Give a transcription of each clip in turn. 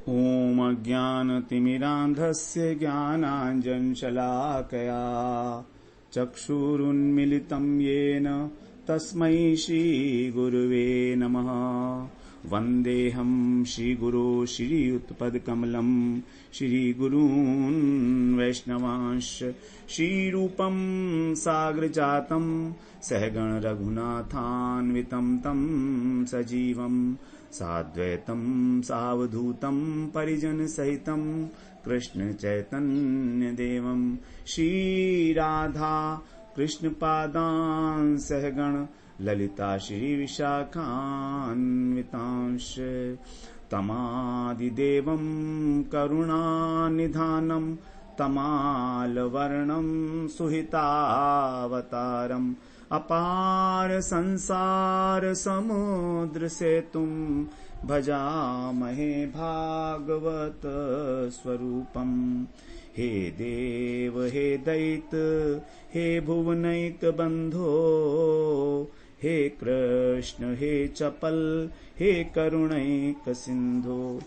ॐ अज्ञानतिमिरान्धस्य ज्ञानाञ्जनशलाकया चक्षुरुन्मिलितं येन तस्मै श्रीगुरुवे नमः। वन्देऽहं श्रीगुरो श्रीयुतपदकमलं श्रीगुरून् वैष्णवांश्च श्रीरूपं साग्रजातं सहगण रघुनाथान्वितं तं सजीवं साद्वैतं सावधूतं परिजन सहितं कृष्ण चैतन्य देवं श्रीराधा कृष्ण पादान् सहगण ललिता श्री विशाखान्वितांश तमादिदेवं करुणानिधानं तमालवर्णं सुहितावतारम् अपार संसार समुद्र सेतुं भजामहे भागवत स्वरूपम्। हे देव हे दैत हे भुवनैक बंधो हे कृष्ण हे चपल हे करुणैक सिंधो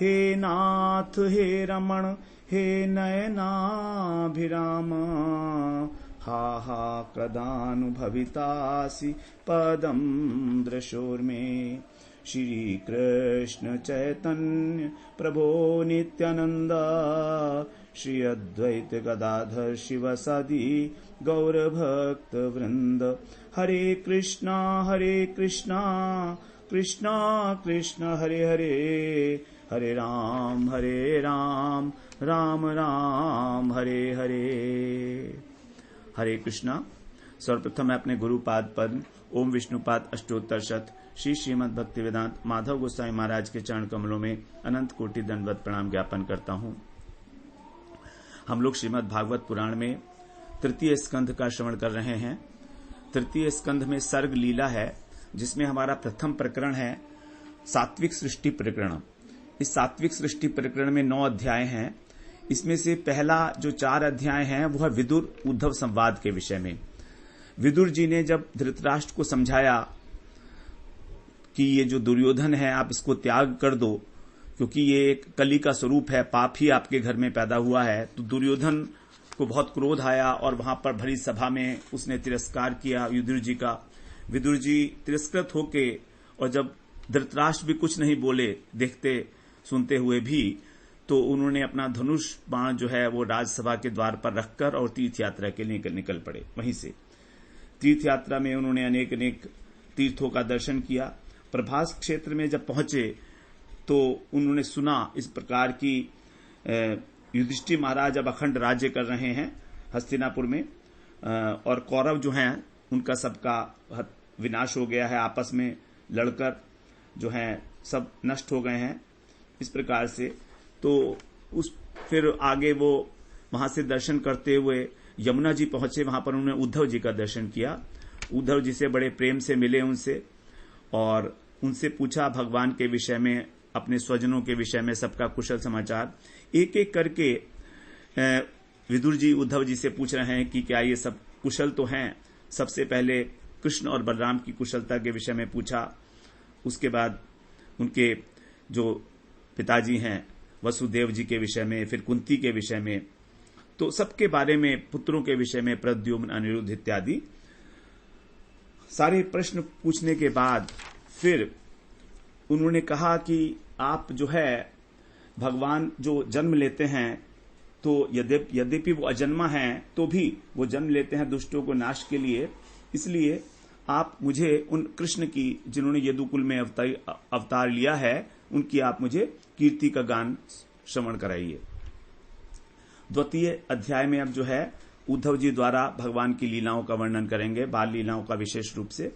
हे नाथ हे रमण हे नयनाभिराम हा हा कदानुभवितासि पदं दृशोर्मे। श्री कृष्ण चैतन्य प्रभो नित्यानंद श्री अद्वैत गदाधर शिवसदि गौरभक्त वृंद। हरे कृष्णा कृष्णा कृष्णा हरे हरे हरे राम राम राम हरे हरे। हरे कृष्णा। सर्वप्रथम मैं अपने गुरुपाद पद्म ओम विष्णुपाद अष्टोत्तर शत श्री श्रीमद् भक्ति वेदांत माधव गोस्वामी महाराज के चरण कमलों में अनंत कोटि दंडवत प्रणाम ज्ञापन करता हूं। हम लोग श्रीमद् भागवत पुराण में तृतीय स्कंध का श्रवण कर रहे हैं। तृतीय स्कंध में सर्ग लीला है, जिसमें हमारा प्रथम प्रकरण है सात्विक सृष्टि प्रकरण। इस सात्विक सृष्टि प्रकरण में 9 अध्याय हैं। इसमें से पहला जो 4 अध्याय हैं वो है विदुर उद्धव संवाद के विषय में। विदुर जी ने जब धृतराष्ट्र को समझाया कि ये जो दुर्योधन है आप इसको त्याग कर दो, क्योंकि ये एक कली का स्वरूप है, पाप ही आपके घर में पैदा हुआ है, तो दुर्योधन को बहुत क्रोध आया और वहां पर भरी सभा में उसने तिरस्कार किया विदुर जी का। विदुर जी तिरस्कृत होके, और जब धृतराष्ट्र भी कुछ नहीं बोले देखते सुनते हुए भी, तो उन्होंने अपना धनुष बाण जो है वो राजसभा के द्वार पर रखकर और तीर्थ यात्रा के लिए निकल पड़े। वहीं से तीर्थ यात्रा में उन्होंने अनेक तीर्थों का दर्शन किया। प्रभास क्षेत्र में जब पहुंचे तो उन्होंने सुना इस प्रकार की युधिष्ठिर महाराज अब अखंड राज्य कर रहे हैं हस्तिनापुर में, और कौरव जो हैं उनका सबका विनाश हो गया है, आपस में लड़कर जो हैं सब नष्ट हो गए हैं। इस प्रकार से तो फिर आगे वो वहां से दर्शन करते हुए यमुना जी पहुंचे। वहां पर उन्होंने उद्धव जी का दर्शन किया। उद्धव जी से बड़े प्रेम से मिले उनसे, और उनसे पूछा भगवान के विषय में, अपने स्वजनों के विषय में, सबका कुशल समाचार एक एक करके विदुर जी उद्धव जी से पूछ रहे हैं कि क्या ये सब कुशल तो हैं। सबसे पहले कृष्ण और बलराम की कुशलता के विषय में पूछा, उसके बाद उनके जो पिताजी हैं वसुदेव जी के विषय में, फिर कुंती के विषय में, तो सबके बारे में, पुत्रों के विषय में, प्रद्युम्न अनिरुद्ध इत्यादि सारे प्रश्न पूछने के बाद फिर उन्होंने कहा कि आप जो है भगवान जो जन्म लेते हैं, तो यद्यपि वो अजन्मा हैं तो भी वो जन्म लेते हैं दुष्टों को नाश के लिए, इसलिए आप मुझे उन कृष्ण की जिन्होंने यदुकुल में अवतार लिया है उनकी आप मुझे कीर्ति का गान श्रवण कराइए। द्वितीय अध्याय में अब जो है उद्धव जी द्वारा भगवान की लीलाओं का वर्णन करेंगे, बाल लीलाओं का विशेष रूप से।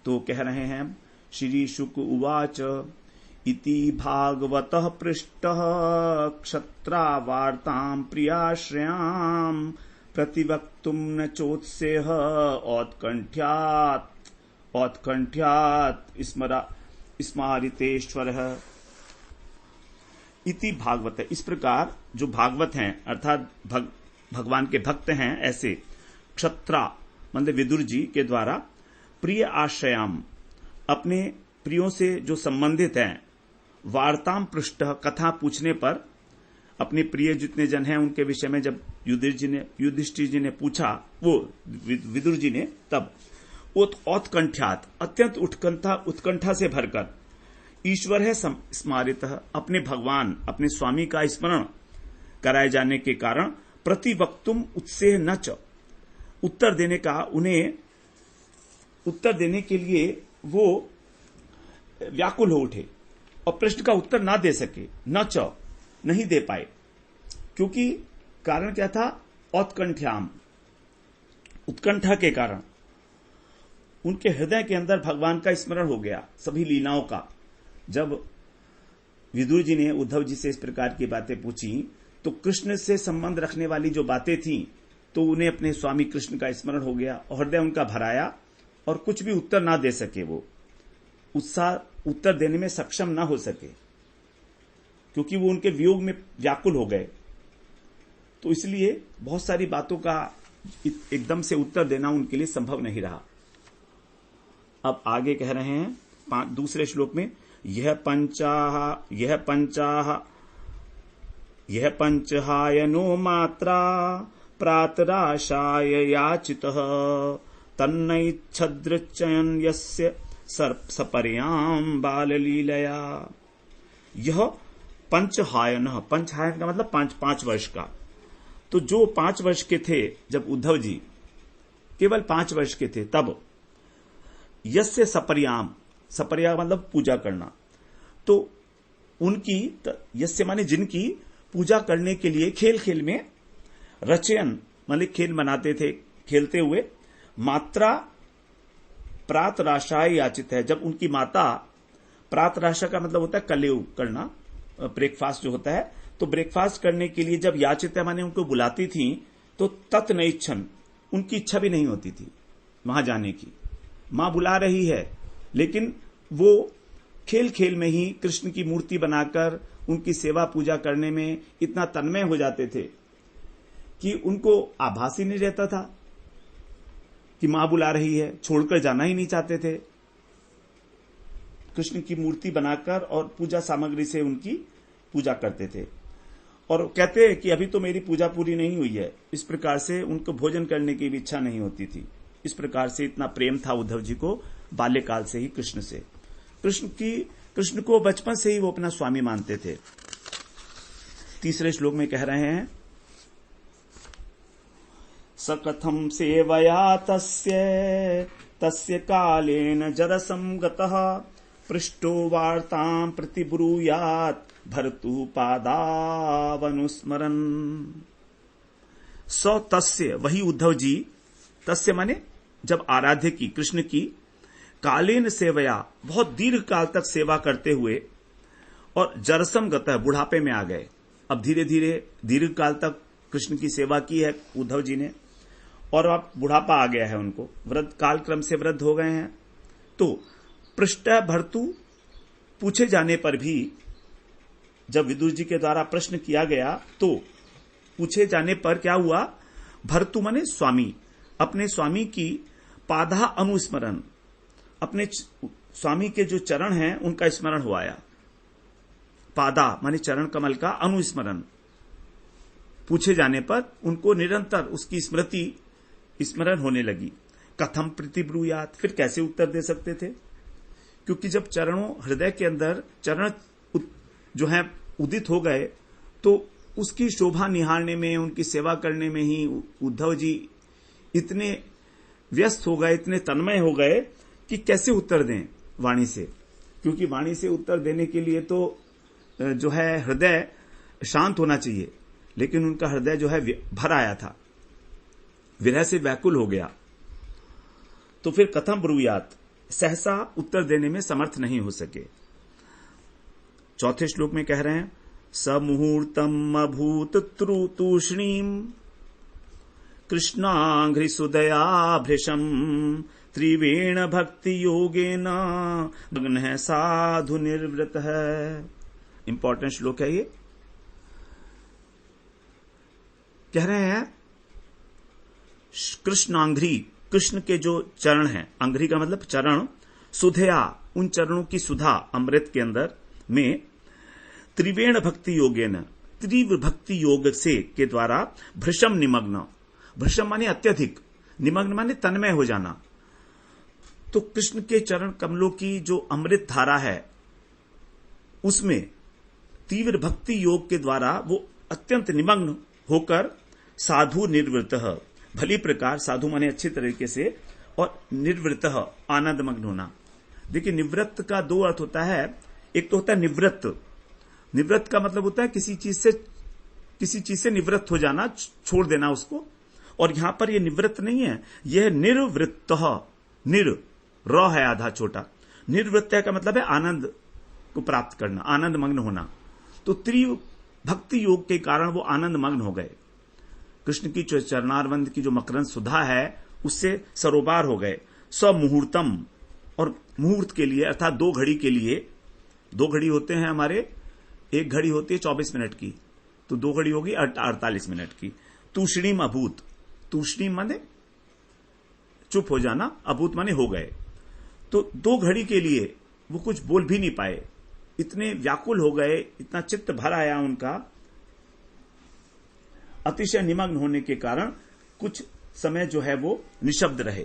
तो कह रहे हैं श्री शुक उवाच इति भागवतः पृष्टः क्षत्रावार्तां प्रियाश्रयां प्रतिवक्तुं न चोत्सेह औत्कण्ठ्यात् स्मारितेश्वरः। इति भागवत है, इस प्रकार जो भागवत हैं अर्थात भगवान के भक्त हैं, ऐसे क्षत्रा मतलब विदुर जी के द्वारा प्रिय आश्रयाम अपने प्रियों से जो संबंधित हैं वार्ताम पृष्ठ, कथा पूछने पर अपने प्रिय जितने जन हैं उनके विषय में जब युधिष्ठिर जी ने पूछा, वो विदुर जी ने, तब उत्कंठ्यात, अत्यंत उत्कंठा से भरकर, ईश्वर है स्मारित, अपने भगवान अपने स्वामी का स्मरण कराए जाने के कारण प्रतिवक्तुम उत्सेह न च, उत्तर देने का, उन्हें उत्तर देने के लिए वो व्याकुल हो उठे और प्रश्न का उत्तर ना दे सके, न च, नहीं दे पाए। क्योंकि कारण क्या था? औत्कंठ्याम, उत्कंठा के कारण उनके हृदय के अंदर भगवान का स्मरण हो गया, सभी लीलाओं का। जब विदुर जी ने उद्धव जी से इस प्रकार की बातें पूछी तो कृष्ण से संबंध रखने वाली जो बातें थी, तो उन्हें अपने स्वामी कृष्ण का स्मरण हो गया और हृदय उनका भराया और कुछ भी उत्तर ना दे सके, वो उत्तर देने में सक्षम ना हो सके, क्योंकि वो उनके वियोग में व्याकुल हो गए। तो इसलिए बहुत सारी बातों का एकदम से उत्तर देना उनके लिए संभव नहीं रहा। अब आगे कह रहे हैं दूसरे श्लोक में, यह पंचहायनो मात्रा प्रातराशाय याचितः तन्नैच्छद्रचयन यस्य सपर्याम बाललीलया। यह पंचहायन का मतलब पांच वर्ष का। तो जो 5 वर्ष के थे जब उद्धव जी केवल 5 वर्ष के थे, तब यस्य सपर्याम मतलब पूजा करना, तो उनकी, यस्य माने जिनकी पूजा करने के लिए खेल खेल में रचयन मतलब खेल बनाते थे, खेलते हुए मात्रा प्रातराशाय याचित है। जब उनकी माता, प्रातराशा का मतलब होता है कलेव करना, ब्रेकफास्ट जो होता है, तो ब्रेकफास्ट करने के लिए जब याचित है माने उनको बुलाती थी, तो तत् नैच्छन, उनकी इच्छा भी नहीं होती थी वहां जाने की। मां बुला रही है, लेकिन वो खेल खेल में ही कृष्ण की मूर्ति बनाकर उनकी सेवा पूजा करने में इतना तन्मय हो जाते थे कि उनको आभास ही नहीं रहता था कि मां बुला रही है, छोड़कर जाना ही नहीं चाहते थे। कृष्ण की मूर्ति बनाकर और पूजा सामग्री से उनकी पूजा करते थे और कहते हैं कि अभी तो मेरी पूजा पूरी नहीं हुई है। इस प्रकार से उनको भोजन करने की भी इच्छा नहीं होती थी। इस प्रकार से इतना प्रेम था उद्धव जी को बाल्यकाल से ही कृष्ण से। कृष्ण को बचपन से ही वो अपना स्वामी मानते थे। तीसरे श्लोक में कह रहे हैं, सकथम सेवया तस्य कालेन जरसं गतः पृष्ठो वार्तां प्रतिब्रूयात् भर्तु पादावनुस्मरन्। सो तस्य, वही उद्धव जी, तस्य माने जब आराध्य की, कृष्ण की, कालेन सेवया, बहुत दीर्घ काल तक सेवा करते हुए, और जरसम गतः, बुढ़ापे में आ गए। अब धीरे धीरे दीर्घ काल तक कृष्ण की सेवा की है उद्धव जी ने, और अब बुढ़ापा आ गया है उनको, वृद्ध काल क्रम से वृद्ध हो गए हैं। तो पृष्ठ भर्तु, पूछे जाने पर भी, जब विदुर जी के द्वारा प्रश्न किया गया तो पूछे जाने पर क्या हुआ, भर्तु माने स्वामी, अपने स्वामी की पादा अनुस्मरण, अपने स्वामी के जो चरण हैं उनका स्मरण हुआया। पादा माने चरण कमल का अनुस्मरण, पूछे जाने पर उनको निरंतर उसकी स्मरण होने लगी। कथम प्रतिब्रूयात, फिर कैसे उत्तर दे सकते थे, क्योंकि जब चरणों, हृदय के अंदर चरण जो है उदित हो गए, तो उसकी शोभा निहारने में, उनकी सेवा करने में ही उद्धव जी इतने व्यस्त हो गए, इतने तन्मय हो गए कि कैसे उत्तर दें वाणी से। क्योंकि वाणी से उत्तर देने के लिए तो जो है हृदय शांत होना चाहिए, लेकिन उनका हृदय जो है भर आया था, विरह से व्याकुल हो गया। तो फिर कथम ब्रूयात, सहसा उत्तर देने में समर्थ नहीं हो सके। चौथे श्लोक में कह रहे हैं, समुहूर्तम अभूत तूष्णीम कृष्णाघ्रिसुदया भृशम त्रिवेण भक्ति योगेन मग्न है साधु निर्वृत है। इंपॉर्टेंट श्लोक है ये। कह रहे हैं कृष्णांघ्रि, कृष्ण के जो चरण हैं, अंघ्रि का मतलब चरण, सुधया, उन चरणों की सुधा अमृत के अंदर में त्रिवेण भक्ति योगेन, तीव्र भक्ति योग से के द्वारा भृशम निमग्न, भृशम माने अत्यधिक, निमग्न माने तन्मय हो जाना। तो कृष्ण के चरण कमलों की जो अमृत धारा है उसमें तीव्र भक्ति योग के द्वारा वो अत्यंत निमग्न होकर साधु निर्वृत, भली प्रकार, साधु माने अच्छे तरीके से, और निर्वृत आनंद मग्न होना। देखिए निवृत्त का दो अर्थ होता है, एक तो होता है निवृत्त, निवृत्त का मतलब होता है किसी चीज से निवृत्त हो जाना, छोड़ देना उसको, और यहां पर ये निवृत्त नहीं है, यह निर्वृत्त, निर र है आधा छोटा, निर्वृत्त का मतलब है आनंद को प्राप्त करना, आनंद मग्न होना। तो तीव्र भक्ति योग के कारण वो आनंद मग्न हो गए, कृष्ण की चरणारविंद की जो मकरंद सुधा है उससे सरोबार हो गए। स्वमुहूर्तम, और मुहूर्त के लिए अर्थात 2 घड़ी के लिए, 2 घड़ी होते हैं हमारे, एक घड़ी होती है 24 मिनट की, तो 2 घड़ी होगी 48 मिनट की। तूष्णीम अभूत, तूष्णीम माने चुप हो जाना, अभूत माने हो गए। तो 2 घड़ी के लिए वो कुछ बोल भी नहीं पाए, इतने व्याकुल हो गए, इतना चित्त भर आया उनका, अतिशय निमग्न होने के कारण कुछ समय जो है वो निशब्द रहे।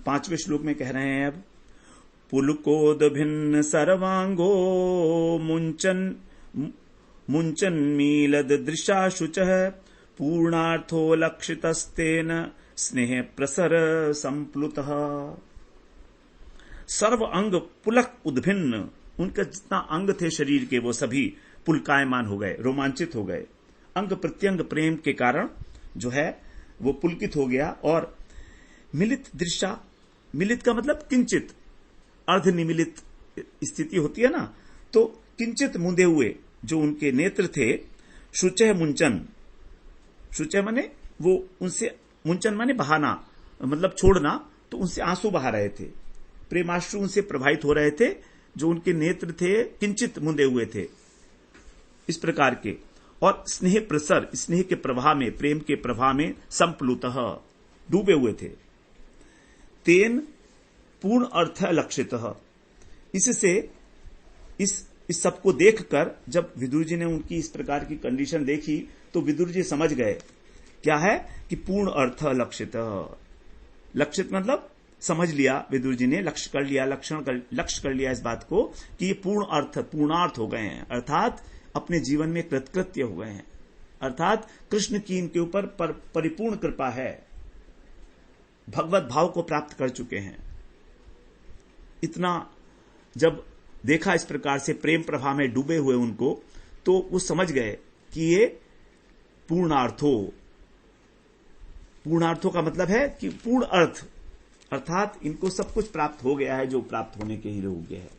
5वें श्लोक में कह रहे हैं अब, पुलकोद भिन्न सर्वांगो मुंचन मीलद दृशा शुचः पूर्णार्थो लक्षितस्तेन स्नेह प्रसर संप्लुतः। सर्व अंग पुलक उद्भिन्न, उनका जितना अंग थे शरीर के वो सभी पुलकायमान हो गए, रोमांचित हो गए, अंग प्रत्यंग प्रेम के कारण जो है वो पुलकित हो गया। और मिलित दृशा, मिलित का मतलब किंचित, अर्धनिमिलित स्थिति होती है ना, तो किंचित मुंदे हुए जो उनके नेत्र थे, शुचह मुंचन, शुचह माने वो उनसे, मुंचन माने बहाना मतलब छोड़ना, तो उनसे आंसू बहा रहे थे, प्रेमाश्रु उनसे प्रभावित हो रहे थे, जो उनके नेत्र थे किंचित मुंदे हुए थे, इस प्रकार के। और स्नेह प्रसर, स्नेह के प्रवाह में, प्रेम के प्रवाह में संप्लुतः, डूबे हुए थे। तेन पूर्ण अर्थ लक्षितः, इससे इस सबको देखकर जब विदुर जी ने उनकी इस प्रकार की कंडीशन देखी तो विदुर जी समझ गए क्या है कि पूर्ण अर्थ लक्षित, लक्षित मतलब समझ लिया, विदुर जी ने लक्ष्य कर लिया, लक्ष्य कर लिया इस बात को कि ये पूर्ण अर्थ, पूर्णार्थ हो गए हैं, अर्थात अपने जीवन में कृतकृत्य हो गए हैं, अर्थात कृष्ण की इनके ऊपर परिपूर्ण कृपा है, भगवत भाव को प्राप्त कर चुके हैं। इतना जब देखा इस प्रकार से प्रेम प्रवाह में डूबे हुए उनको, तो वो समझ गए कि ये पूर्णार्थों, पूर्णार्थों का मतलब है कि पूर्ण अर्थ, अर्थात इनको सब कुछ प्राप्त हो गया है जो प्राप्त होने के ही योग्य है।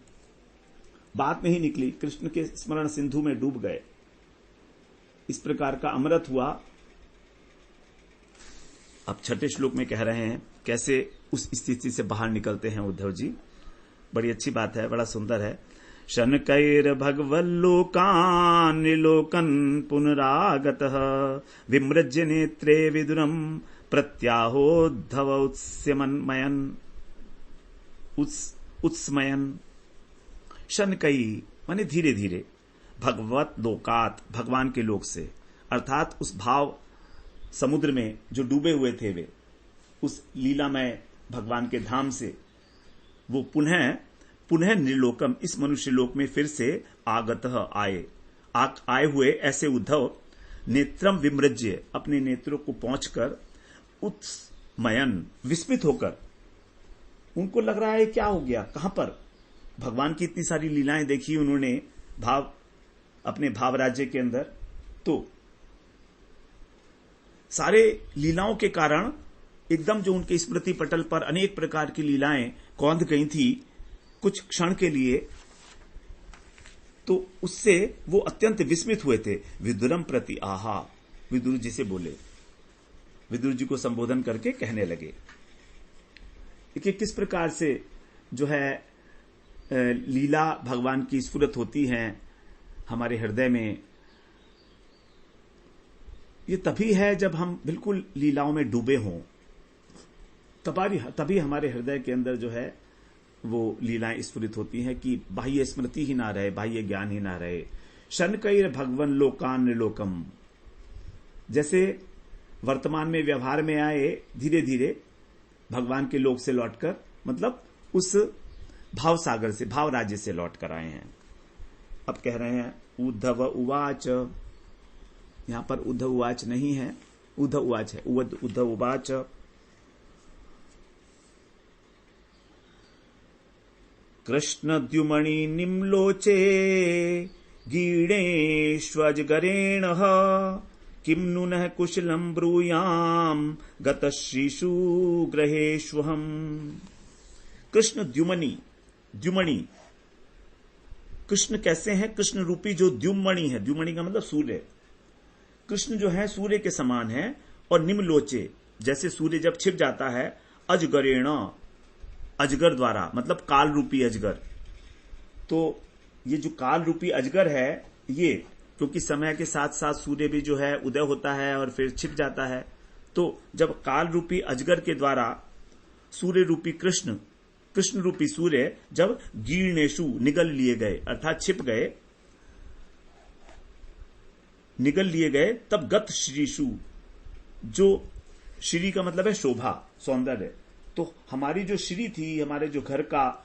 बात नहीं निकली, कृष्ण के स्मरण सिंधु में डूब गए, इस प्रकार का अमृत हुआ। अब 6ठे श्लोक में कह रहे हैं कैसे उस स्थिति से बाहर निकलते हैं उद्धव जी, बड़ी अच्छी बात है, बड़ा सुंदर है। शनकैर भगवल्लोकान निलोकन पुनरागतः विमृज्य नेत्रे विदुरम प्रत्याहोद्धव उत्स्मयन। शनकई माने धीरे धीरे, भगवत लोकात, भगवान के लोक से, अर्थात उस भाव समुद्र में जो डूबे हुए थे वे, उस लीलामय भगवान के धाम से वो पुनः निर्लोकम, इस मनुष्य लोक में फिर से आगतः आए हुए ऐसे उद्धव नेत्रम विमृज्य, अपने नेत्रों को पहुंचकर उत्स्मयन, विस्मित होकर, उनको लग रहा है क्या हो गया, कहां पर भगवान की इतनी सारी लीलाएं देखी उन्होंने भाव, अपने भाव राज्य के अंदर, तो सारे लीलाओं के कारण एकदम जो उनके स्मृति पटल पर अनेक प्रकार की लीलाएं कौंध गई थी कुछ क्षण के लिए, तो उससे वो अत्यंत विस्मित हुए थे। विदुरम प्रति आहा, विदुर जी से बोले, विदुर जी को संबोधन करके कहने लगे कि किस प्रकार से जो है लीला भगवान की स्फुरत होती है हमारे हृदय में। ये तभी है जब हम बिल्कुल लीलाओं में डूबे हों, तभी हमारे हृदय के अंदर जो है वो लीलाएं स्फुरित होती हैं कि बाह्य स्मृति ही ना रहे, बाह्य ज्ञान ही ना रहे। शनकैर भगवन लोकान लोकम, जैसे वर्तमान में व्यवहार में आए, धीरे धीरे भगवान के लोक से लौटकर, मतलब उस भाव सागर से, भाव राज्य से लौट कर आए हैं। अब कह रहे हैं उद्धव उवाच, यहां पर उद्धव उवाच नहीं है, उद्धव उवाच है। उद्धव उवाच कृष्ण द्युमणि निम्लोचे गीणेष्वजगरेण किम नु नः कुशलम ब्रूयाम गतश्रीषु ग्रहेष्वहम। कृष्ण द्युमणि, द्युमणि कृष्ण कैसे हैं? कृष्ण रूपी जो द्युमणि है, द्युमणि का मतलब सूर्य, कृष्ण जो है सूर्य के समान है। और निम्लोचे, जैसे सूर्य जब छिप जाता है, अजगरेण, अजगर द्वारा, मतलब काल रूपी अजगर। तो ये जो काल रूपी अजगर है, ये क्योंकि समय के साथ साथ सूर्य भी जो है उदय होता है और फिर छिप जाता है, तो जब काल रूपी अजगर के द्वारा सूर्य रूपी कृष्ण, कृष्ण रूपी सूर्य जब गीर्णेशु निगल लिए गए, अर्थात छिप गए, निगल लिए गए, तब गत श्रीषु, जो श्री का मतलब है शोभा, सौंदर्य। तो हमारी जो श्री थी, हमारे जो घर का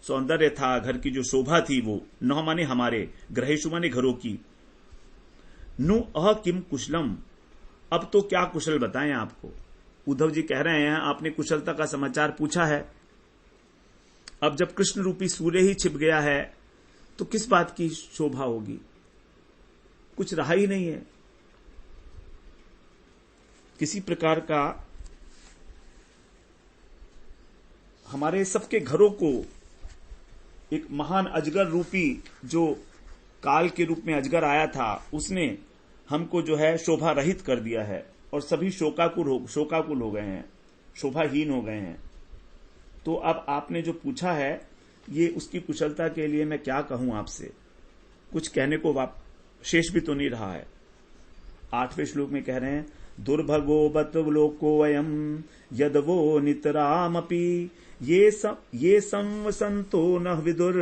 सौंदर्य था, घर की जो शोभा थी, वो न माने हमारे, ग्रहेशु माने घरों की। नु अह किम कुशलम, अब तो क्या कुशल बताएं आपको। उद्धव जी कह रहे हैं आपने कुशलता का समाचार पूछा है, अब जब कृष्ण रूपी सूर्य ही छिप गया है तो किस बात की शोभा होगी, कुछ रहा ही नहीं है। किसी प्रकार का हमारे सबके घरों को एक महान अजगर रूपी, जो काल के रूप में अजगर आया था, उसने हमको जो है शोभा रहित कर दिया है और सभी शोकाकुल हो गए हैं, शोभाहीन हो गए हैं। तो अब आपने जो पूछा है, ये उसकी कुशलता के लिए मैं क्या कहूं आपसे, कुछ कहने को शेष भी तो नहीं रहा है। 8वें श्लोक में कह रहे हैं दुर्भगो बत लोको वयम यदवो नितरामपि ये संवसंतो न विदुर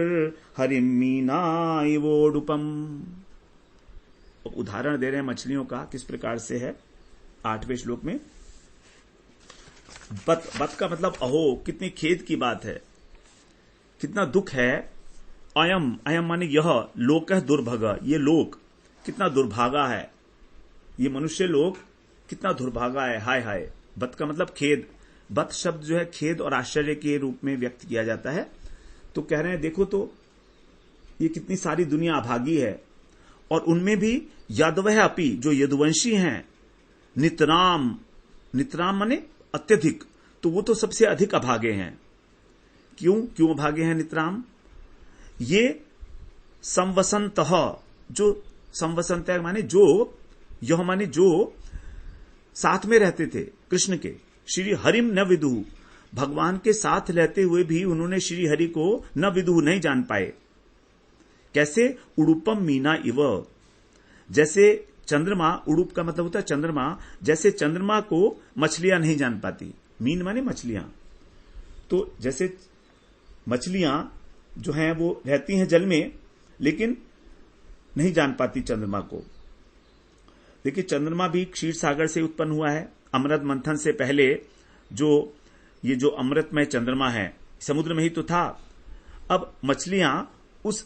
हरिम मीनाइवोडुपम। उदाहरण दे रहे हैं मछलियों का, किस प्रकार से है 8वें श्लोक में। बत का मतलब अहो, कितनी खेद की बात है, कितना दुख है। अयम, अयम माने यह, लोक दुर्भग, ये लोक कितना दुर्भागा है, ये मनुष्य लोक कितना दुर्भागा है, हाय हाय। बत का मतलब खेद, बत शब्द जो है खेद और आश्चर्य के रूप में व्यक्त किया जाता है। तो कह रहे हैं देखो तो ये कितनी सारी दुनिया अभागी है, और उनमें भी यादवह अपि, जो यदुवंशी हैं, नितराम, नितराम माने अत्यधिक, तो वो तो सबसे अधिक अभागे हैं। क्यों अभागे हैं नितराम? ये संवसंत, जो संवसंत माने जो, यह माने जो साथ में रहते थे कृष्ण के, श्री हरिम न विदु, भगवान के साथ रहते हुए भी उन्होंने श्री हरि को न विदु, नहीं जान पाए। कैसे? उड़ुपम मीना इव, जैसे चंद्रमा, उड़ुप का मतलब होता है चंद्रमा, जैसे चंद्रमा को मछलियां नहीं जान पाती, मीन माने मछलियां। तो जैसे मछलियां जो हैं वो रहती हैं जल में, लेकिन नहीं जान पाती चंद्रमा को। देखिए चंद्रमा भी क्षीर सागर से उत्पन्न हुआ है, अमृत मंथन से पहले ये जो अमृतमय चंद्रमा है, समुद्र में ही तो था। अब मछलियां उस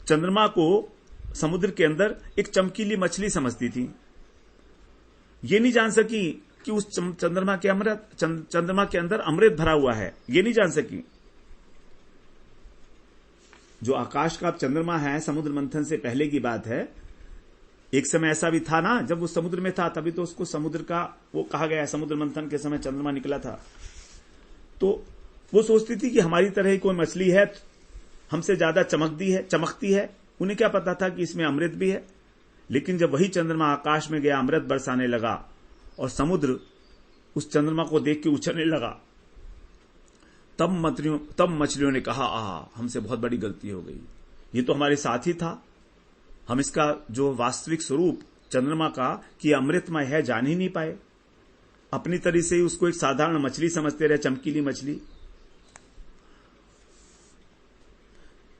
चंद्रमा को समुद्र के अंदर एक चमकीली मछली समझती थी, ये नहीं जान सकी कि उस चंद्रमा के अंदर अमृत भरा हुआ है, ये नहीं जान सकी। जो आकाश का चंद्रमा है, समुद्र मंथन से पहले की बात है। एक समय ऐसा भी था ना, जब वो समुद्र में था, तभी तो उसको समुद्र का वो कहा गया है, समुद्र मंथन के समय चंद्रमा निकला था। तो वो सोचती थी कि हमारी तरह ही कोई मछली है, हमसे ज्यादा चमकती है। उन्हें क्या पता था कि इसमें अमृत भी है। लेकिन जब वही चंद्रमा आकाश में गया, अमृत बरसाने लगा और समुद्र उस चंद्रमा को देख के उछलने लगा, तब मछलियों ने कहा, हमसे बहुत बड़ी गलती हो गई, ये तो हमारे साथ ही था, हम इसका जो वास्तविक स्वरूप चंद्रमा का कि अमृतमय है जान ही नहीं पाए। अपनी तरह से उसको एक साधारण मछली समझते रहे, चमकीली मछली।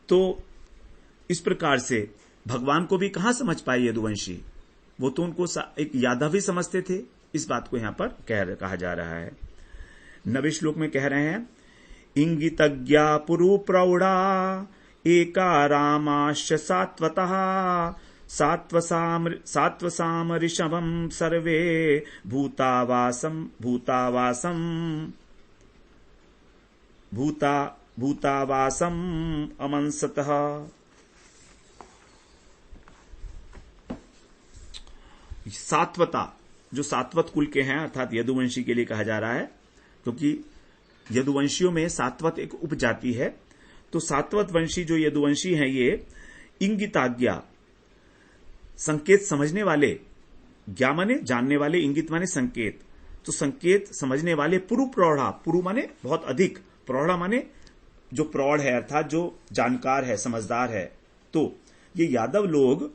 तो इस प्रकार से भगवान को भी कहां समझ पाए यदुवंशी, वो तो उनको एक यादव ही समझते थे। इस बात को यहां पर कहा जा रहा है। 9वें श्लोक में कह रहे हैं, इंगितज्ञा पुरु प्रौढ़ा एका रामाश्च सात्वतः सात्वसाम ऋषभम सर्वे भूतावासम अमंसतः। सात्वता, जो सात्वत कुल के हैं अर्थात यदुवंशी के लिए कहा जा रहा है, क्योंकि यदुवंशियों में सात्वत एक उपजाति है। तो सात्वत वंशी जो यदुवंशी हैं, ये इंगिताज्ञा, संकेत समझने वाले, ज्ञा माने जानने वाले, इंगित माने संकेत, तो संकेत समझने वाले पुरु प्रौढ़ा, पुरु माने बहुत अधिक, प्रौढ़ा माने जो प्रौढ़ है अर्थात जो जानकार है, समझदार है। तो ये यादव लोग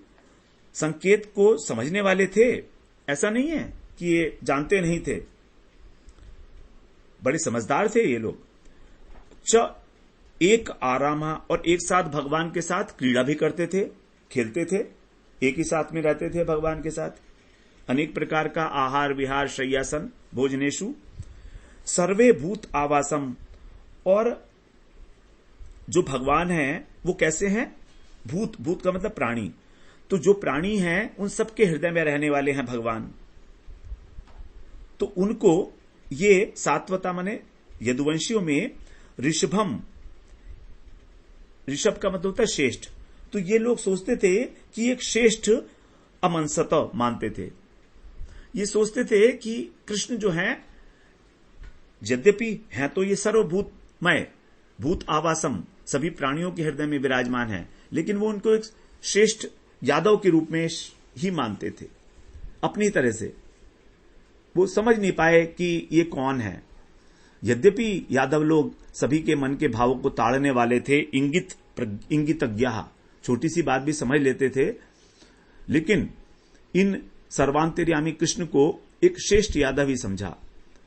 संकेत को समझने वाले थे, ऐसा नहीं है कि ये जानते नहीं थे, बड़े समझदार थे ये लोग। एक आरामा, और एक साथ भगवान के साथ क्रीड़ा भी करते थे, खेलते थे, एक ही साथ में रहते थे भगवान के साथ। अनेक प्रकार का आहार विहार शय्यासन भोजनेशु सर्वे भूत आवासम, और जो भगवान हैं वो कैसे हैं? भूत, भूत का मतलब प्राणी, तो जो प्राणी हैं उन सबके हृदय में रहने वाले हैं भगवान। तो उनको ये सात्वता माने यदुवंशियों में ऋषभम, ऋषभ का मतलब होता है श्रेष्ठ, तो ये लोग सोचते थे कि एक श्रेष्ठ अमंसत मानते थे। ये सोचते थे कि कृष्ण जो हैं, यद्यपि हैं तो ये सर्वभूतमय, भूत आवासम, सभी प्राणियों के हृदय में विराजमान है, लेकिन वो उनको एक श्रेष्ठ यादव के रूप में ही मानते थे अपनी तरह से। वो समझ नहीं पाए कि ये कौन है। यद्यपि यादव लोग सभी के मन के भावों को ताड़ने वाले थे, इंगितज्ञा, छोटी सी बात भी समझ लेते थे, लेकिन इन सर्वांतर्यामी कृष्ण को एक श्रेष्ठ यादव ही समझा।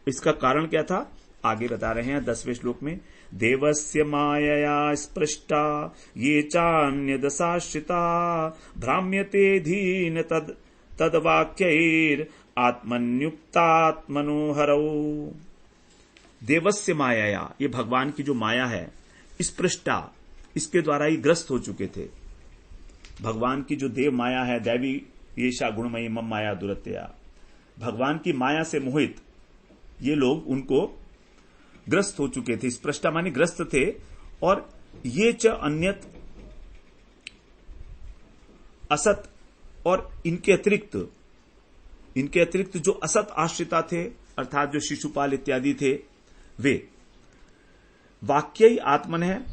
इसका कारण क्या था आगे बता रहे हैं 10वें श्लोक में। देवस्य मायया स्पृष्टा ये चान्य दशाश्रिता भ्राम्यते धीन तद वाक्यैर आत्मन्युक्तात्मनोहरौ। देवस्य मायया, ये भगवान की जो माया है, स्पृष्टा, इसके द्वारा ही ग्रस्त हो चुके थे। भगवान की जो देव माया है, दैवी येषा गुणमयी मम माया दुरत्या, भगवान की माया से मोहित ये लोग उनको ग्रस्त हो चुके थे। स्पृष्टा माने ग्रस्त थे। और ये च अन्यत, असत, और इनके अतिरिक्त जो असत आश्रिता थे अर्थात जो शिशुपाल इत्यादि थे, वे वाक्यई आत्मन है,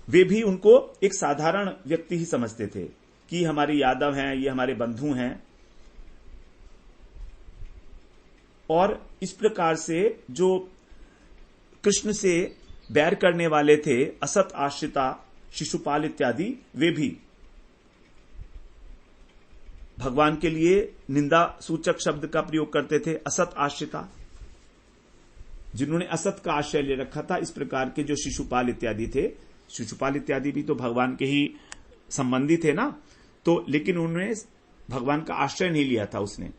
वे भी उनको एक साधारण व्यक्ति ही समझते थे कि हमारे यादव हैं, ये हमारे बंधु हैं। और इस प्रकार से जो कृष्ण से बैर करने वाले थे, असत आश्रिता, शिशुपाल इत्यादि, वे भी भगवान के लिए निंदा सूचक शब्द का प्रयोग करते थे, असत आश्रिता, जिन्होंने असत का आश्रय ले रखा था। इस प्रकार के जो शिशुपाल इत्यादि थे, शिशुपाल इत्यादि भी तो भगवान के ही संबंधी थे ना, तो लेकिन उन्होंने भगवान का आश्रय नहीं लिया था, उसने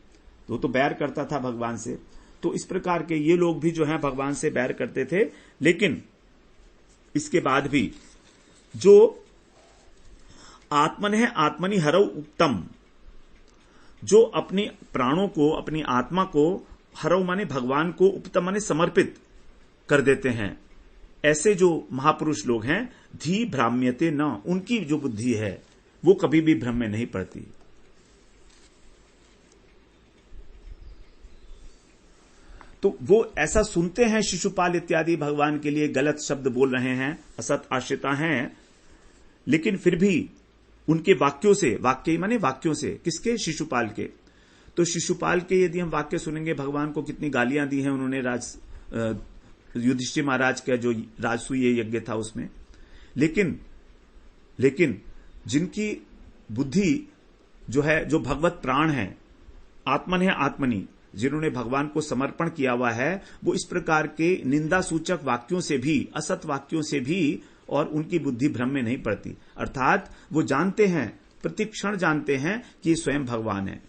तो बैर करता था भगवान से। तो इस प्रकार के ये लोग भी जो हैं भगवान से बैर करते थे। लेकिन इसके बाद भी जो आत्मन है आत्मनि हरौ उक्तम, जो अपने प्राणों को, अपनी आत्मा को, हरौ माने भगवान को, उपतम माने समर्पित कर देते हैं, ऐसे जो महापुरुष लोग हैं, धी भ्राम्यते न, उनकी जो बुद्धि है वो कभी भी भ्रम में नहीं पड़ती। तो वो ऐसा सुनते हैं, शिशुपाल इत्यादि भगवान के लिए गलत शब्द बोल रहे हैं, असत आश्रिता हैं, लेकिन फिर भी उनके वाक्यों से, वाक्य माने वाक्यों से, किसके? शिशुपाल के। तो शिशुपाल के यदि हम वाक्य सुनेंगे, भगवान को कितनी गालियां दी हैं उन्होंने युधिष्ठिर महाराज का जो राजसूय यज्ञ था उसमें। लेकिन जिनकी बुद्धि जो है, जो भगवत प्राण है, आत्मन है आत्मनि, जिन्होंने भगवान को समर्पण किया हुआ है, वो इस प्रकार के निंदा सूचक वाक्यों से भी, असत वाक्यों से भी, और उनकी बुद्धि भ्रम में नहीं पड़ती। अर्थात वो जानते हैं, प्रतिक्षण जानते हैं कि स्वयं भगवान है।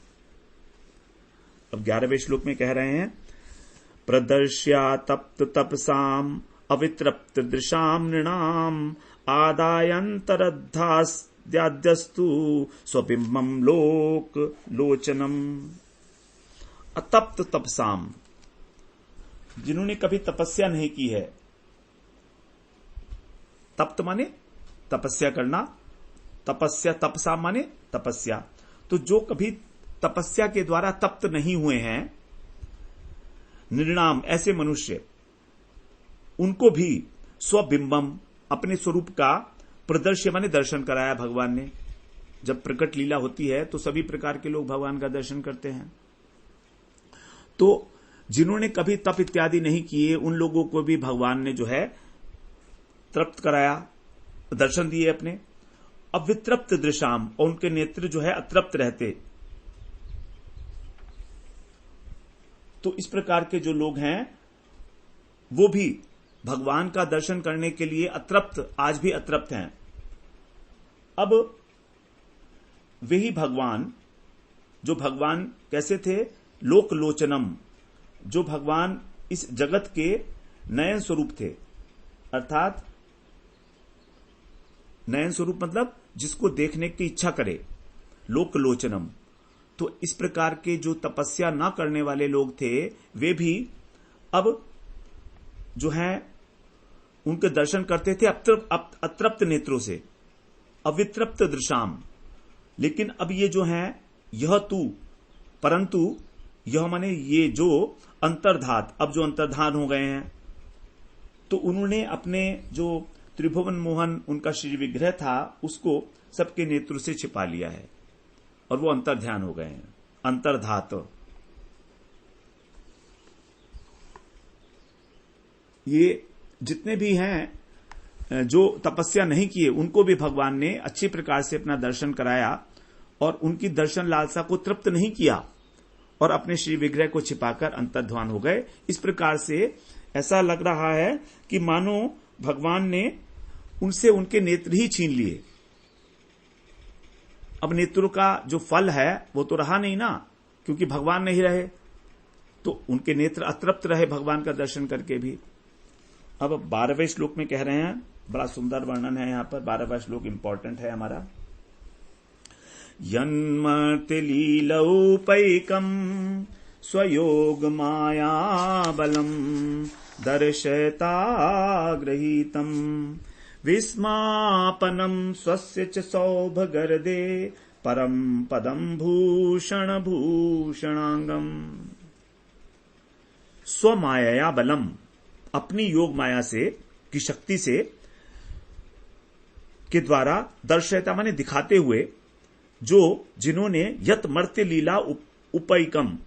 अब 11वें श्लोक में कह रहे हैं, प्रदर्श्या तप्त तपसाम अवितृप्त दृशाम नृणाम आदायंतरद्धास्याद्यस्तु स्वबिंबम लोक लोचनम। अतप्त तपसाम, जिन्होंने कभी तपस्या नहीं की है। तप्त माने तपस्या करना, तपस्या, तपसा माने तपस्या। तो जो कभी तपस्या के द्वारा तप्त नहीं हुए हैं, निर्णाम, ऐसे मनुष्य, उनको भी स्वबिंबम, अपने स्वरूप का प्रदर्श्य माने दर्शन कराया भगवान ने। जब प्रकट लीला होती है तो सभी प्रकार के लोग भगवान का दर्शन करते हैं। तो जिन्होंने कभी तप इत्यादि नहीं किए, उन लोगों को भी भगवान ने जो है तृप्त कराया, दर्शन दिए अपने। अवितृप्त दृशाम, और उनके नेत्र जो है अतृप्त रहते। तो इस प्रकार के जो लोग हैं वो भी भगवान का दर्शन करने के लिए अतृप्त, आज भी अतृप्त हैं। अब वे ही भगवान, जो भगवान कैसे थे, लोकलोचनम, जो भगवान इस जगत के नयन स्वरूप थे। अर्थात नयन स्वरूप मतलब जिसको देखने की इच्छा करे, लोकलोचनम। तो इस प्रकार के जो तपस्या ना करने वाले लोग थे, वे भी अब जो है उनके दर्शन करते थे अतृप्त नेत्रों से, अवितृप्त दृशाम। लेकिन अब ये जो है, यह तू, परंतु यह माने ये जो अंतर्धात, अब जो अंतर्धान हो गए हैं, तो उन्होंने अपने जो त्रिभुवन मोहन उनका श्री विग्रह था, उसको सबके नेत्र से छिपा लिया है और वो अंतर्ध्यान हो गए हैं, अंतर्धात। ये जितने भी हैं जो तपस्या नहीं किए, उनको भी भगवान ने अच्छी प्रकार से अपना दर्शन कराया और उनकी दर्शन लालसा को तृप्त नहीं किया और अपने श्री विग्रह को छिपाकर अंतर्ध्यान हो गए। इस प्रकार से ऐसा लग रहा है कि मानो भगवान ने उनसे उनके नेत्र ही छीन लिए। अब नेत्रों का जो फल है वो तो रहा नहीं ना, क्योंकि भगवान नहीं रहे, तो उनके नेत्र अतृप्त रहे भगवान का दर्शन करके भी। अब 12वें श्लोक में कह रहे हैं, बड़ा सुंदर वर्णन है यहां पर। 12वां श्लोक इंपॉर्टेंट है हमारा। यन्मति लीलौपैकम स्वयोग माया बलम दर्शयता गृहीतम विस्मापनम स्वस्य च सौभगर्दे परम पदम भूषण भूषणांगम। स्वमाया बलम, अपनी योग माया से की शक्ति से के द्वारा दर्शयता माने दिखाते हुए, जो जिन्होंने यत मर्त्य लीला उपैकम,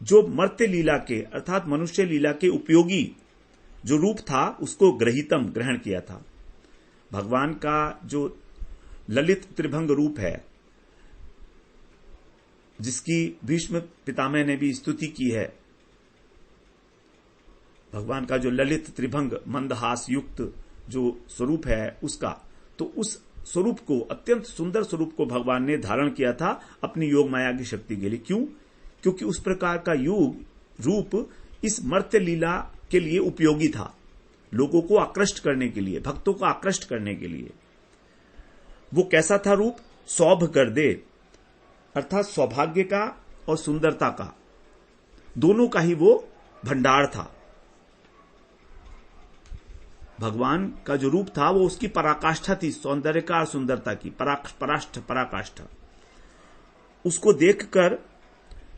जो मर्त्य लीला के अर्थात मनुष्य लीला के उपयोगी जो रूप था उसको ग्रहीतम, ग्रहण किया था। भगवान का जो ललित त्रिभंग रूप है, जिसकी भीष्म पितामह ने भी स्तुति की है, भगवान का जो ललित त्रिभंग मंदहास युक्त जो स्वरूप है उसका, तो उस स्वरूप को, अत्यंत सुंदर स्वरूप को भगवान ने धारण किया था अपनी योग माया की शक्ति के लिए। क्यों? क्योंकि उस प्रकार का योग रूप इस मर्त्य लीला के लिए उपयोगी था, लोगों को आकृष्ट करने के लिए, भक्तों को आकृष्ट करने के लिए। वो कैसा था रूप? सौभ गर्दे, अर्थात सौभाग्य का और सुंदरता का, दोनों का ही वो भंडार था। भगवान का जो रूप था वो उसकी पराकाष्ठा थी, सौंदर्य का और सुंदरता की पराकाष्ठा। उसको देखकर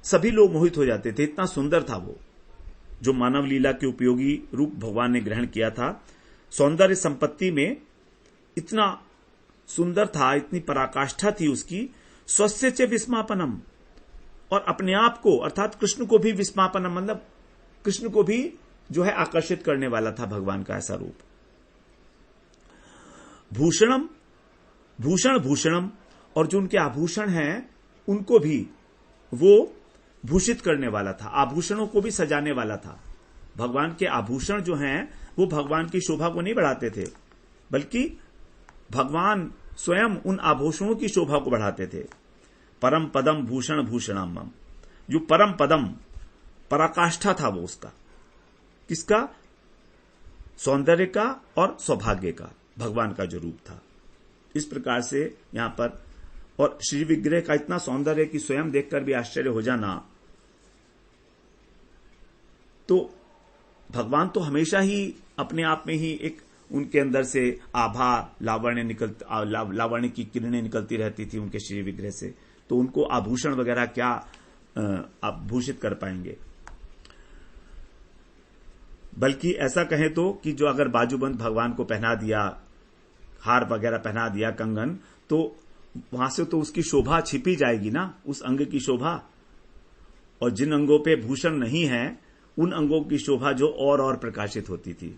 सभी लोग मोहित हो जाते थे, इतना सुंदर था वो। जो मानव लीला के उपयोगी रूप भगवान ने ग्रहण किया था, सौंदर्य संपत्ति में इतना सुंदर था, इतनी पराकाष्ठा थी उसकी। स्वस्य च विस्मापनम, और अपने आप को अर्थात कृष्ण को भी विस्मापनम, मतलब कृष्ण को भी जो है आकर्षित करने वाला था भगवान का ऐसा रूप। भूषणम, भूषणम, और जो उनके आभूषण हैं उनको भी वो भूषित करने वाला था, आभूषणों को भी सजाने वाला था। भगवान के आभूषण जो हैं वो भगवान की शोभा को नहीं बढ़ाते थे, बल्कि भगवान स्वयं उन आभूषणों की शोभा को बढ़ाते थे। परम पदम भूषण भूषणम, जो परम पदम पराकाष्ठा था वो उसका, किसका? सौंदर्य का और सौभाग्य का, भगवान का जो रूप था। इस प्रकार से यहां पर, और श्री विग्रह का इतना सौंदर्य कि स्वयं देखकर भी आश्चर्य हो जाना। तो भगवान तो हमेशा ही अपने आप में ही एक, उनके अंदर से आभा लावण्य की किरणें निकलती रहती थी उनके श्री विग्रह से, तो उनको आभूषण वगैरह क्या आभूषित कर पाएंगे। बल्कि ऐसा कहें तो कि जो अगर बाजूबंद भगवान को पहना दिया, हार वगैरह पहना दिया, कंगन, तो वहां से तो उसकी शोभा छिपी जाएगी ना, उस अंग की शोभा। और जिन अंगों पे भूषण नहीं है उन अंगों की शोभा जो और प्रकाशित होती थी।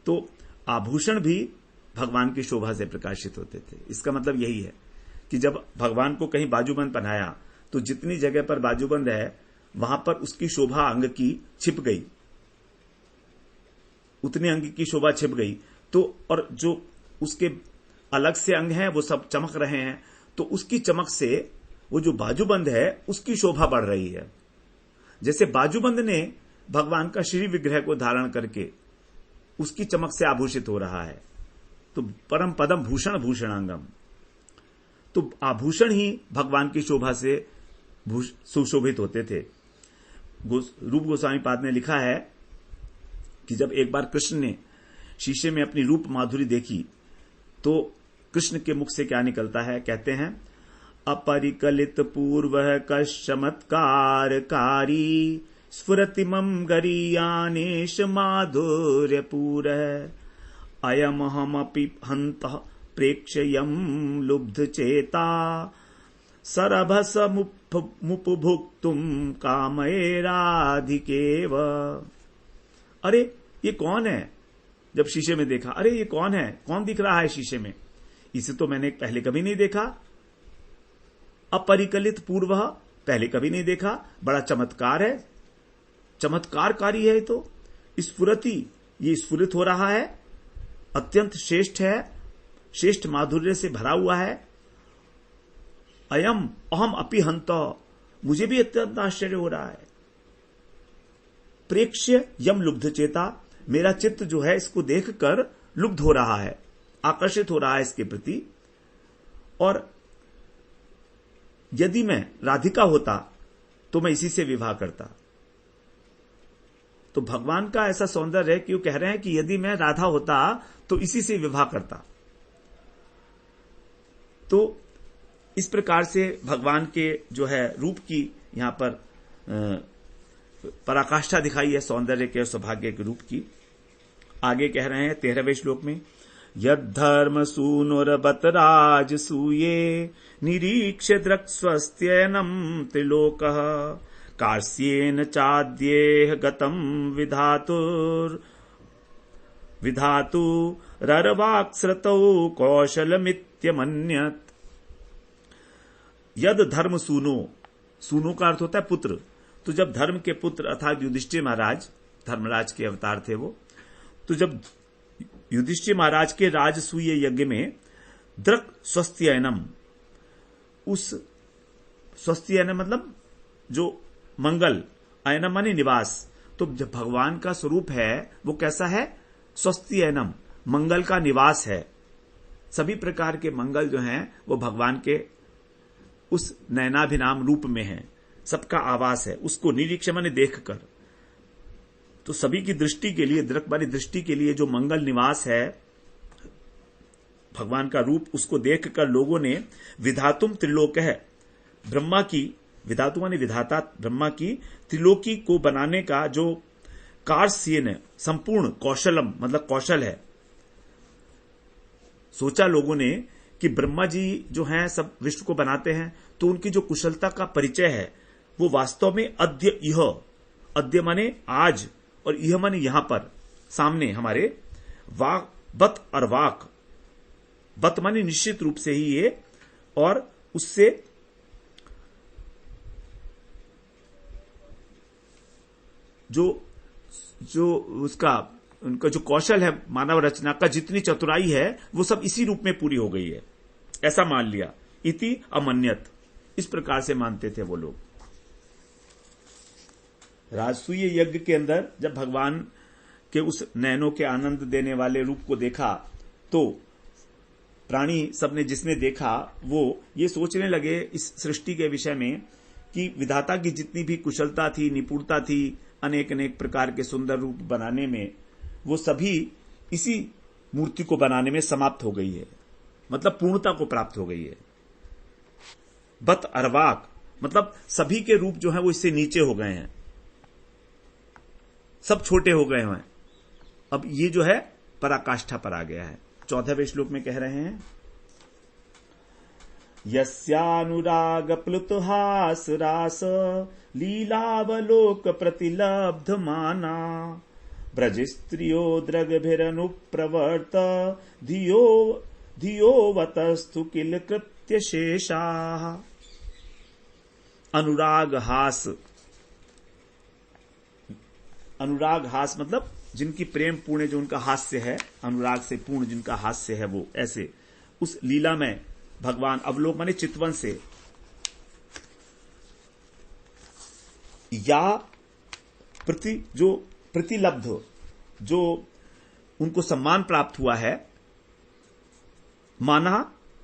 तो आभूषण भी भगवान की शोभा से प्रकाशित होते थे। इसका मतलब यही है कि जब भगवान को कहीं बाजूबंद पहनाया तो जितनी जगह पर बाजूबंद है वहां पर उसकी शोभा अंग की छिप गई, उतनी अंग की शोभा छिप गई। तो और जो उसके अलग से अंग हैं वो सब चमक रहे हैं, तो उसकी चमक से वो जो बाजूबंद है उसकी शोभा बढ़ रही है। जैसे बाजूबंद ने भगवान का श्री विग्रह को धारण करके उसकी चमक से आभूषित हो रहा है। तो परम पदम भूषण भूषणांगम, तो आभूषण ही भगवान की शोभा से सुशोभित होते थे। रूप गोस्वामी पाद ने लिखा है कि जब एक बार कृष्ण ने शीशे में अपनी रूप माधुरी देखी तो कृष्ण के मुख से क्या निकलता है, कहते हैं, अपरिकलित पूर्व कश्चमत्कारकारी स्फुरतिमं गरीयानेश माधुर्य पूर अयमहमपि हन्तः प्रेक्ष्ययं लुब्ध चेता सरभस मुपभुक्तुम कामये राधिकेव। अरे ये कौन है? जब शीशे में देखा, अरे ये कौन है, कौन दिख रहा है शीशे में? इसे तो मैंने पहले कभी नहीं देखा। अपरिकलित पूर्व, पहले कभी नहीं देखा, बड़ा चमत्कार है, चमत्कारकारी है। तो स्फुरति, ये स्फुरित हो रहा है, अत्यंत श्रेष्ठ है, श्रेष्ठ माधुर्य से भरा हुआ है। अयम अहम अपि हंत, मुझे भी अत्यंत आश्चर्य हो रहा है। प्रेक्ष्य यम लुब्ध चेता, मेरा चित्त जो है इसको देखकर लुब्ध हो रहा है, आकर्षित हो रहा है इसके प्रति। और यदि मैं राधिका होता तो मैं इसी से विवाह करता। तो भगवान का ऐसा सौंदर्य है कि वो कह रहे हैं कि यदि मैं राधा होता तो इसी से विवाह करता। तो इस प्रकार से भगवान के जो है रूप की यहां पर पराकाष्ठा दिखाई है, सौंदर्य के और सौभाग्य के रूप की। आगे कह रहे हैं 13वें श्लोक में, यद्धर्म सूनुरबत राज सूये निरीक्ष्य द्रक्स्वस्त्ययनम त्रिलोकः कार्ष्येन चाद्येह गतम विधातु ररवाक्स्रतौ कौशलमित्यमन्यत्। यद धर्म सूनो, सूनो का अर्थ होता है पुत्र। तो जब धर्म के पुत्र अर्थात युधिष्ठिर महाराज, धर्मराज के अवतार थे वो, तो जब युधिष्ठिर महाराज के राजसूय यज्ञ में द्रक स्वस्त्ययनम, उस स्वस्त्ययनम मतलब जो मंगल, अयनम माने निवास, तो जब भगवान का स्वरूप है वो कैसा है? स्वस्त्ययनम, मंगल का निवास है। सभी प्रकार के मंगल जो हैं वो भगवान के उस नयनाभिराम रूप में है, सबका आवास है। उसको निरीक्षण माने देखकर, तो सभी की दृष्टि के लिए, दृक वाली दृष्टि के लिए जो मंगल निवास है भगवान का रूप, उसको देखकर लोगों ने विधातुम त्रिलोक है, ब्रह्मा की, विधातु माने विधाता, ब्रह्मा की त्रिलोकी को बनाने का जो कार्य संपूर्ण कौशलम मतलब कौशल है, सोचा लोगों ने कि ब्रह्मा जी जो हैं सब विश्व को बनाते हैं, तो उनकी जो कुशलता का परिचय है वो वास्तव में अद्य इह, अद्य माने आज और यह माने यहां पर सामने हमारे, वाक बत और वाक, बत माने निश्चित रूप से ही ये, और उससे जो उसका उनका जो कौशल है मानव रचना का, जितनी चतुराई है वो सब इसी रूप में पूरी हो गई है, ऐसा मान लिया। इति अमन्यत, इस प्रकार से मानते थे वो लोग। राजसूय यज्ञ के अंदर जब भगवान के उस नैनों के आनंद देने वाले रूप को देखा तो प्राणी सबने जिसने देखा वो ये सोचने लगे इस सृष्टि के विषय में कि विधाता की जितनी भी कुशलता थी, निपुणता थी अनेक अनेक प्रकार के सुंदर रूप बनाने में, वो सभी इसी मूर्ति को बनाने में समाप्त हो गई है, मतलब पूर्णता को प्राप्त हो गई है। बत अरवाक, मतलब सभी के रूप जो है वो इससे नीचे हो गए हैं, सब छोटे हो गए हैं। अब ये जो है पराकाष्ठा पर आ गया है। 14वें श्लोक में कह रहे हैं, यस्यानुराग प्लुतहास रास लीलावलोक प्रतिलब्ध माना ब्रज स्त्रियो द्रगभिरनुप्रवर्त धियोवतस्तु किल कृत्य शेषा। अनुराग हास, अनुराग हास मतलब जिनकी प्रेम पूर्ण जो उनका हास्य है, अनुराग से पूर्ण जिनका हास्य है, वो ऐसे उस लीला में भगवान अवलोक माने चितवन से, या जो प्रतिलब्ध जो उनको सम्मान प्राप्त हुआ है, माना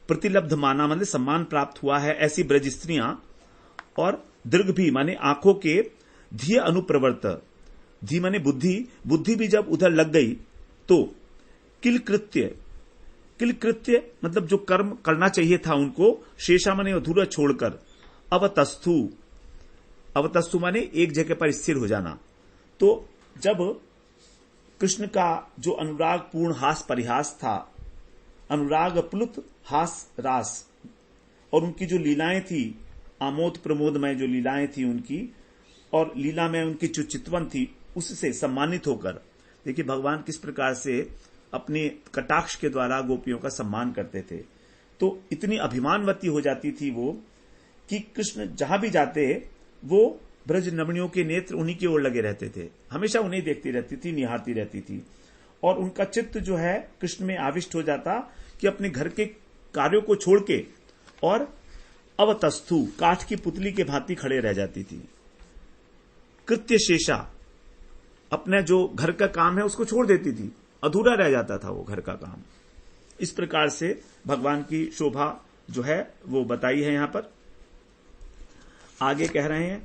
प्रतिलब्ध माना मतलब सम्मान प्राप्त हुआ है, ऐसी ब्रज स्त्रियां, और दीर्घ भी माने आंखों के, धिय अनुप्रवर्त, धी माने बुद्धि, बुद्धि भी जब उधर लग गई तो किल कृत्य मतलब जो कर्म करना चाहिए था उनको, शेषा माने अधूरा छोड़कर, अवतस्थु माने एक जगह पर स्थिर हो जाना। तो जब कृष्ण का जो अनुराग पूर्ण हास परिहास था, अनुराग प्लुत हास रास, और उनकी जो लीलाएं थी, आमोद प्रमोदमय जो लीलाएं थी उनकी, और लीला में उनकी जो चितवन थी, उससे सम्मानित होकर, देखिए भगवान किस प्रकार से अपने कटाक्ष के द्वारा गोपियों का सम्मान करते थे। तो इतनी अभिमानवती हो जाती थी वो कि कृष्ण जहां भी जाते वो ब्रज नमणियों के नेत्र उन्हीं की ओर लगे रहते थे, हमेशा उन्हें देखती रहती थी, निहारती रहती थी, और उनका चित्त जो है कृष्ण में आविष्ट हो जाता कि अपने घर के कार्यों को छोड़ के और अवतस्थु काठ की पुतली के भांति खड़े रह जाती थी। कृत्य शेषा, अपना जो घर का काम है उसको छोड़ देती थी, अधूरा रह जाता था वो घर का काम। इस प्रकार से भगवान की शोभा जो है वो बताई है यहां पर। आगे कह रहे हैं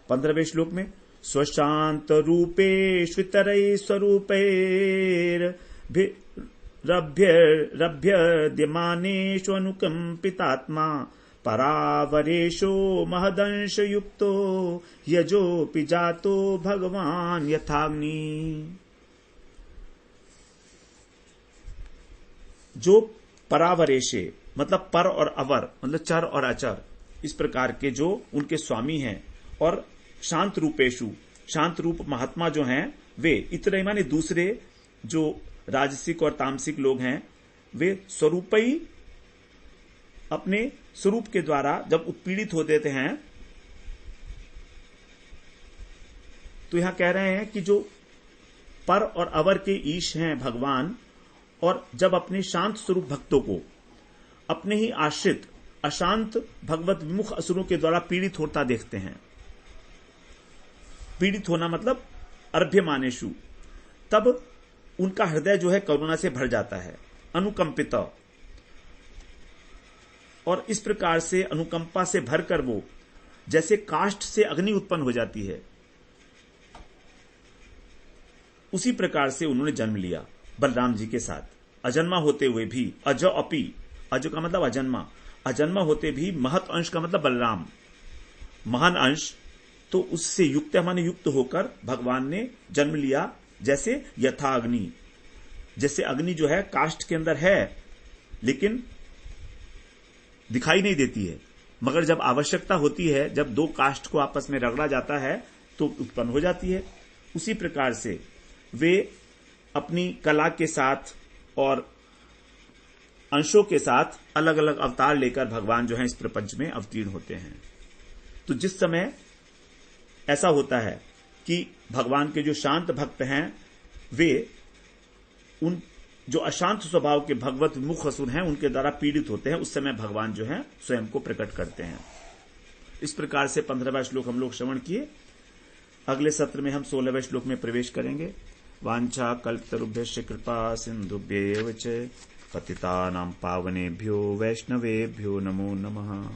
15वें श्लोक में, स्वशांत रूपे श्वितरय स्वरूपैर रभ्यद्यमानेषु अनुकंपितात्मा परावरेशो महदंश युक्तो यजोपि जातो भगवान यथाग्नि। जो परावरेशे मतलब पर और अवर मतलब चर और अचर, इस प्रकार के जो उनके स्वामी हैं, और शांत रूपेशु शांत रूप महात्मा जो हैं वे, इतने माने दूसरे जो राजसिक और तामसिक लोग हैं, वे स्वरूपई अपने स्वरूप के द्वारा जब उत्पीड़ित होते हैं, तो यहां कह रहे हैं कि जो पर और अवर के ईश हैं भगवान, और जब अपने शांत स्वरूप भक्तों को अपने ही आश्रित अशांत भगवत विमुख असुरों के द्वारा पीड़ित होता देखते हैं, पीड़ित होना मतलब अर्भ्यमानेषु, तब उनका हृदय जो है करुणा से भर जाता है, अनुकंपित, और इस प्रकार से अनुकंपा से भरकर वो जैसे काष्ठ से अग्नि उत्पन्न हो जाती है, उसी प्रकार से उन्होंने जन्म लिया बलराम जी के साथ, अजन्मा होते हुए भी। अज अपि, अज का मतलब अजन्मा, अजन्मा होते भी महत अंश का मतलब बलराम, महान अंश, तो उससे युक्त माने युक्त होकर भगवान ने जन्म लिया, जैसे यथा अग्नि, जैसे अग्नि जो है काष्ठ के अंदर है लेकिन दिखाई नहीं देती है, मगर जब आवश्यकता होती है, जब दो काष्ठ को आपस में रगड़ा जाता है तो उत्पन्न हो जाती है। उसी प्रकार से वे अपनी कला के साथ और अंशों के साथ अलग अलग अवतार लेकर भगवान जो है इस प्रपंच में अवतीर्ण होते हैं। तो जिस समय ऐसा होता है कि भगवान के जो शांत भक्त हैं वे उन जो अशांत स्वभाव के भगवत मुख असुर हैं उनके द्वारा पीड़ित होते हैं, उस समय भगवान जो है स्वयं को प्रकट करते हैं। इस प्रकार से 15वां श्लोक हम लोग श्रवण किए। अगले सत्र में हम 16वें श्लोक में प्रवेश करेंगे। वांछा कल्पतरुभ्यश्च कृपा सिंधुभ्येव च पतितानां पावनेभ्यो वैष्णवेभ्यो नमो नमः।